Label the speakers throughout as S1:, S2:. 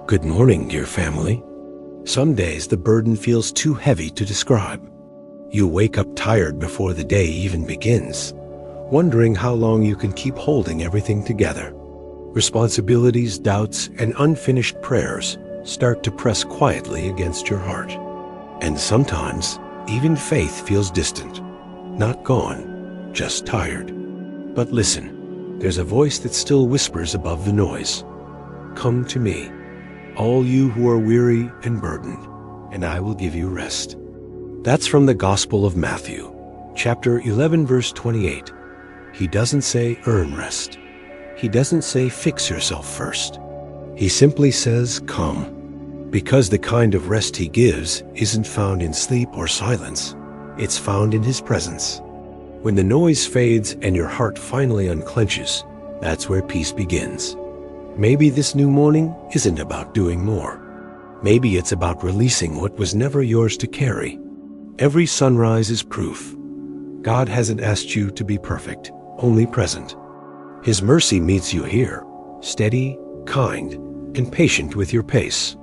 S1: Good morning, dear family. Some days the burden feels too heavy to describe. You wake up tired before the day even begins, wondering how long you can keep holding everything together. Responsibilities, doubts, and unfinished prayers start to press quietly against your heart. And sometimes, even faith feels distant. Not gone, just tired. But listen, there's a voice that still whispers above the noise. Come to me, all you who are weary and burdened, and I will give you rest. That's from the Gospel of Matthew, chapter 11, verse 28. He doesn't say earn rest. He doesn't say fix yourself first. He simply says come, because the kind of rest he gives isn't found in sleep or silence. It's found in his presence. When the noise fades and your heart finally unclenches, that's where peace begins. Maybe this new morning isn't about doing more. Maybe it's about releasing what was never yours to carry. Every sunrise is proof. God hasn't asked you to be perfect, only present. His mercy meets you here, steady, kind, and patient with your pace.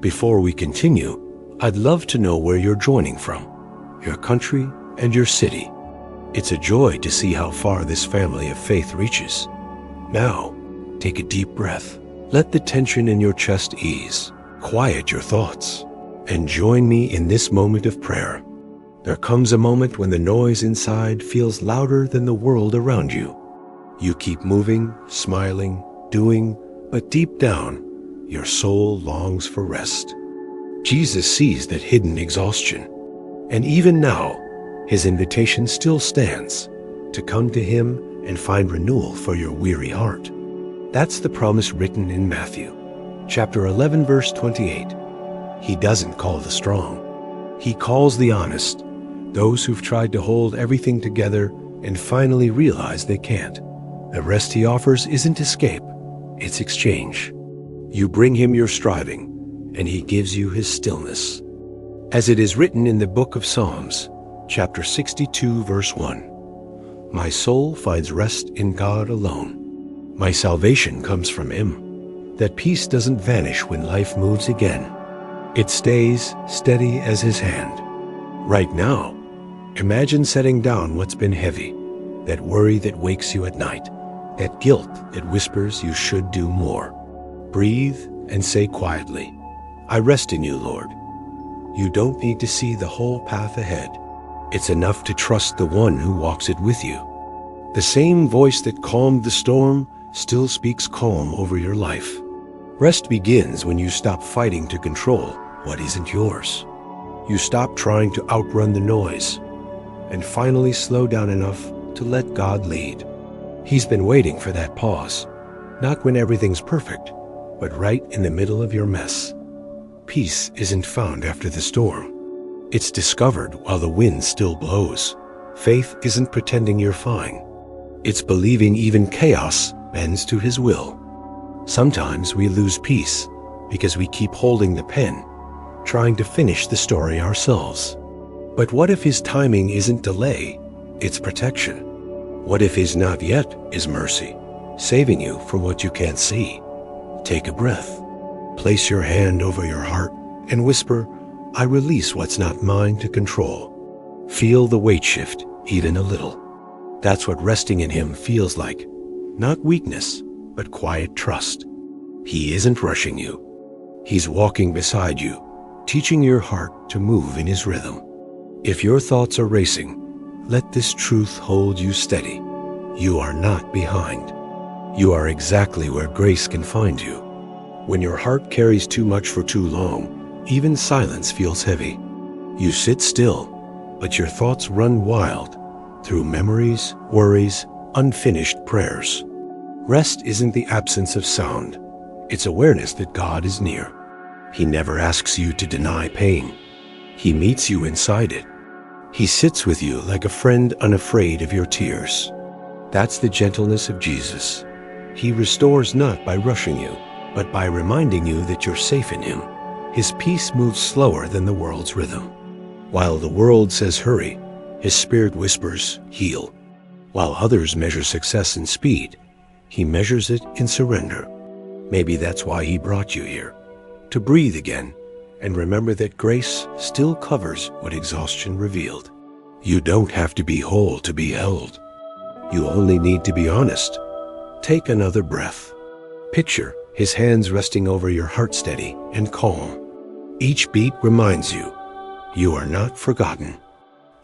S1: Before we continue, I'd love to know where you're joining from, your country and your city. It's a joy to see how far this family of faith reaches. Now, take a deep breath. Let the tension in your chest ease. Quiet your thoughts and join me in this moment of prayer. There comes a moment when the noise inside feels louder than the world around you. You keep moving, smiling, doing, but deep down, your soul longs for rest. Jesus sees that hidden exhaustion, and even now, his invitation still stands to come to him and find renewal for your weary heart. That's the promise written in Matthew, chapter 11, verse 28. He doesn't call the strong. He calls the honest, those who've tried to hold everything together and finally realize they can't. The rest he offers isn't escape, it's exchange. You bring him your striving, and he gives you his stillness. As it is written in the book of Psalms, chapter 62, verse 1, my soul finds rest in God alone. My salvation comes from him. That peace doesn't vanish when life moves again. It stays steady as his hand. Right now, imagine setting down what's been heavy, that worry that wakes you at night, that guilt that whispers you should do more. Breathe and say quietly, I rest in you, Lord. You don't need to see the whole path ahead. It's enough to trust the one who walks it with you. The same voice that calmed the storm still speaks calm over your life. Rest begins when you stop fighting to control what isn't yours. You stop trying to outrun the noise and finally slow down enough to let God lead. He's been waiting for that pause, not when everything's perfect, but right in the middle of your mess. Peace isn't found after the storm. It's discovered while the wind still blows. Faith isn't pretending you're fine. It's believing even chaos bends to his will. Sometimes we lose peace because we keep holding the pen, trying to finish the story ourselves. But what if his timing isn't delay, it's protection? What if his not yet is mercy, saving you from what you can't see? Take a breath, place your hand over your heart, and whisper, I release what's not mine to control. Feel the weight shift, even a little. That's what resting in him feels like. Not weakness, but quiet trust. He isn't rushing you. He's walking beside you, teaching your heart to move in his rhythm. If your thoughts are racing, let this truth hold you steady. You are not behind. You are exactly where grace can find you. When your heart carries too much for too long, even silence feels heavy. You sit still, but your thoughts run wild through memories, worries, unfinished prayers. Rest isn't the absence of sound. It's awareness that God is near. He never asks you to deny pain. He meets you inside it. He sits with you like a friend unafraid of your tears. That's the gentleness of Jesus. He restores not by rushing you, but by reminding you that you're safe in him. His peace moves slower than the world's rhythm. While the world says hurry, his spirit whispers heal. While others measure success in speed, he measures it in surrender. Maybe that's why he brought you here, to breathe again and remember that grace still covers what exhaustion revealed. You don't have to be whole to be held. You only need to be honest. Take another breath. Picture his hands resting over your heart, steady and calm. Each beat reminds you, you are not forgotten.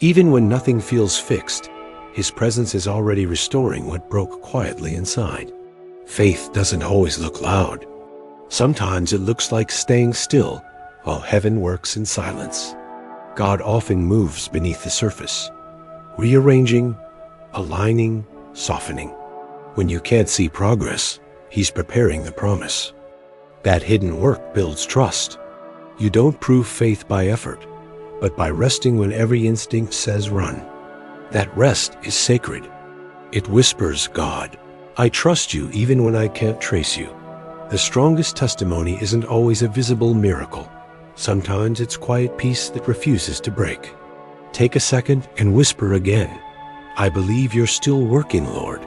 S1: Even when nothing feels fixed, his presence is already restoring what broke quietly inside. Faith doesn't always look loud. Sometimes it looks like staying still while heaven works in silence. God often moves beneath the surface, rearranging, aligning, softening. When you can't see progress, he's preparing the promise. That hidden work builds trust. You don't prove faith by effort, but by resting when every instinct says run. That rest is sacred. It whispers, God, I trust you even when I can't trace you. The strongest testimony isn't always a visible miracle. Sometimes it's quiet peace that refuses to break. Take a second and whisper again, I believe you're still working, Lord.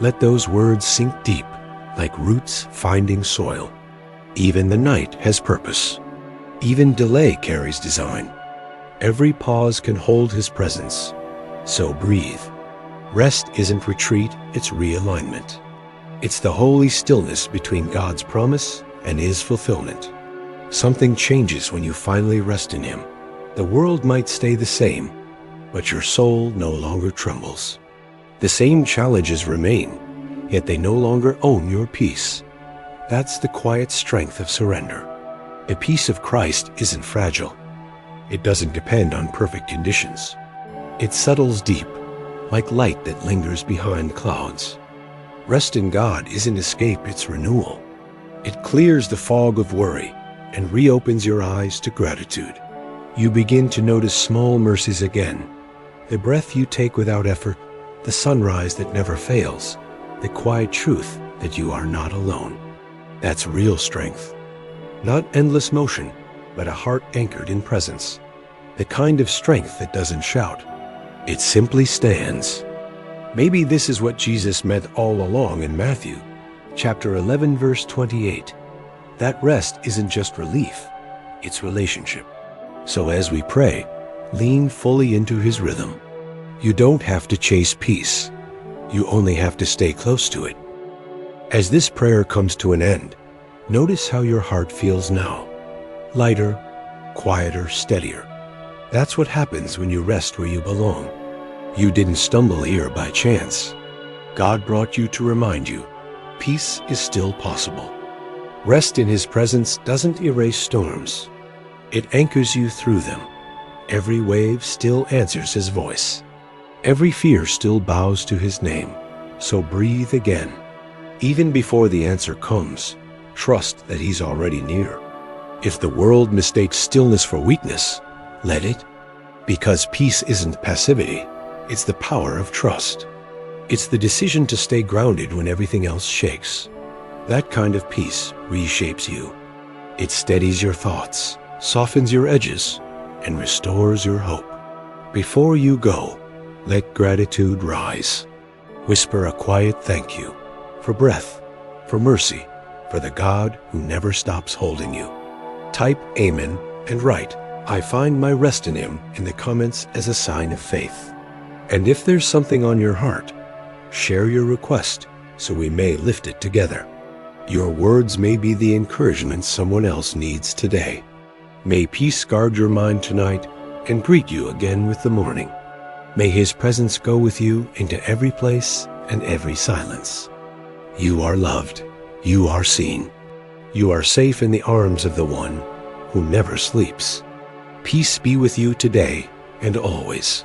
S1: Let those words sink deep, like roots finding soil. Even the night has purpose. Even delay carries design. Every pause can hold his presence. So breathe. Rest isn't retreat, it's realignment. It's the holy stillness between God's promise and his fulfillment. Something changes when you finally rest in him. The world might stay the same, but your soul no longer trembles. The same challenges remain, yet they no longer own your peace. That's the quiet strength of surrender. The peace of Christ isn't fragile. It doesn't depend on perfect conditions. It settles deep, like light that lingers behind clouds. Rest in God isn't escape, it's renewal. It clears the fog of worry and reopens your eyes to gratitude. You begin to notice small mercies again. The breath you take without effort, the sunrise that never fails, the quiet truth that you are not alone. That's real strength. Not endless motion, but a heart anchored in presence. The kind of strength that doesn't shout. It simply stands. Maybe this is what Jesus meant all along in Matthew, chapter 11, verse 28. That rest isn't just relief, it's relationship. So as we pray, lean fully into his rhythm. You don't have to chase peace. You only have to stay close to it. As this prayer comes to an end, notice how your heart feels now. Lighter, quieter, steadier. That's what happens when you rest where you belong. You didn't stumble here by chance. God brought you to remind you, peace is still possible. Rest in his presence doesn't erase storms. It anchors you through them. Every wave still answers his voice. Every fear still bows to his name. So breathe again. Even before the answer comes, trust that he's already near. If the world mistakes stillness for weakness, let it. Because peace isn't passivity, it's the power of trust. It's the decision to stay grounded when everything else shakes. That kind of peace reshapes you. It steadies your thoughts, softens your edges, and restores your hope. Before you go, let gratitude rise. Whisper a quiet thank you for breath, for mercy, for the God who never stops holding you. Type Amen and write, I find my rest in him in the comments as a sign of faith. And if there's something on your heart, share your request so we may lift it together. Your words may be the encouragement someone else needs today. May peace guard your mind tonight and greet you again with the morning. May his presence go with you into every place and every silence. You are loved. You are seen. You are safe in the arms of the one who never sleeps. Peace be with you today and always.